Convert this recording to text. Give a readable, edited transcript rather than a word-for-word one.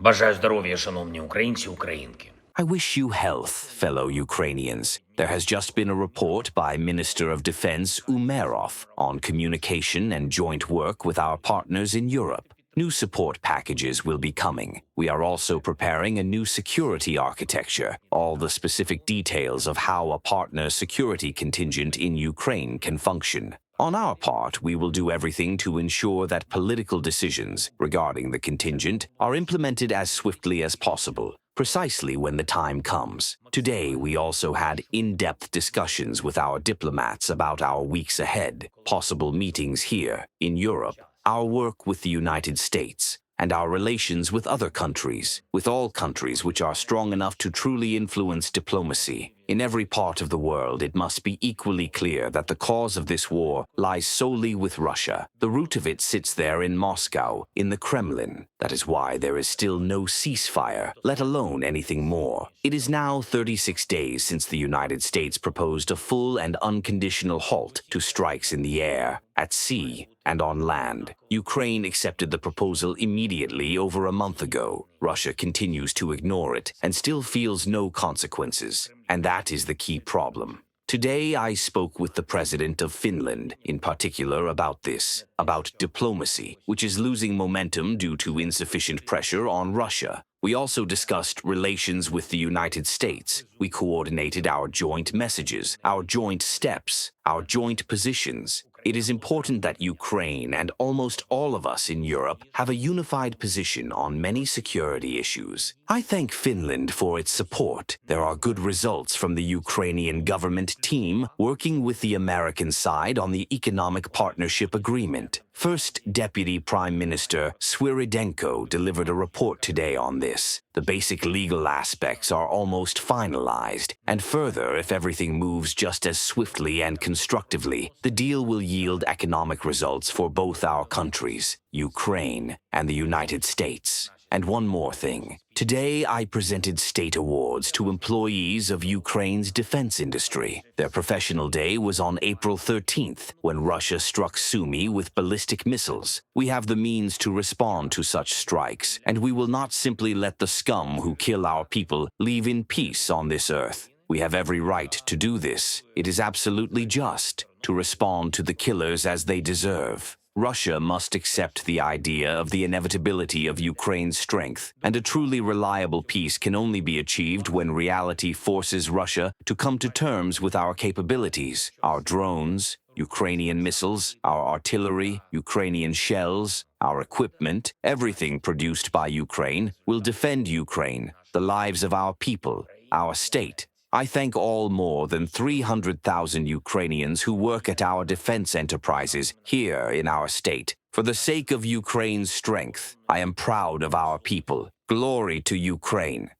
Бажаю здоров'я, шановні українці, українки. I wish you health, fellow Ukrainians. There has just been a report by Minister of Defense Umerov on communication and joint work with our partners in Europe. New support packages will be coming. We are also preparing a new security architecture. All the specific details of how a partner security contingent in Ukraine can function. On our part, we will do everything to ensure that political decisions regarding the contingent are implemented as swiftly as possible, precisely when the time comes. Today, we also had in-depth discussions with our diplomats about our weeks ahead, possible meetings here, in Europe, our work with the United States, and our relations with other countries, with all countries which are strong enough to truly influence diplomacy. In every part of the world, it must be equally clear that the cause of this war lies solely with Russia. The root of it sits there in Moscow, in the Kremlin. That is why there is still no ceasefire, let alone anything more. It is now 36 days since the United States proposed a full and unconditional halt to strikes in the air, at sea, and on land. Ukraine accepted the proposal immediately over a month ago. Russia continues to ignore it and still feels no consequences. And that is the key problem. Today, I spoke with the president of Finland, in particular about this, about diplomacy, which is losing momentum due to insufficient pressure on Russia. We also discussed relations with the United States. We coordinated our joint messages, our joint steps, our joint positions. It is important that Ukraine and almost all of us in Europe have a unified position on many security issues. I thank Finland for its support. There are good results from the Ukrainian government team working with the American side on the Economic Partnership Agreement. First Deputy Prime Minister Svyridenko delivered a report today on this. The basic legal aspects are almost finalized, and further, if everything moves just as swiftly and constructively, the deal will yield economic results for both our countries, Ukraine and the United States. And one more thing. Today, I presented state awards to employees of Ukraine's defense industry. Their professional day was on April 13th, when Russia struck Sumy with ballistic missiles. We have the means to respond to such strikes, and we will not simply let the scum who kill our people live in peace on this earth. We have every right to do this. It is absolutely just to respond to the killers as they deserve. Russia must accept the idea of the inevitability of Ukraine's strength, and a truly reliable peace can only be achieved when reality forces Russia to come to terms with our capabilities, our drones, Ukrainian missiles, our artillery, Ukrainian shells, our equipment, everything produced by Ukraine will defend Ukraine, the lives of our people, our state. I thank all more than 300,000 Ukrainians who work at our defense enterprises here in our state. For the sake of Ukraine's strength, I am proud of our people. Glory to Ukraine.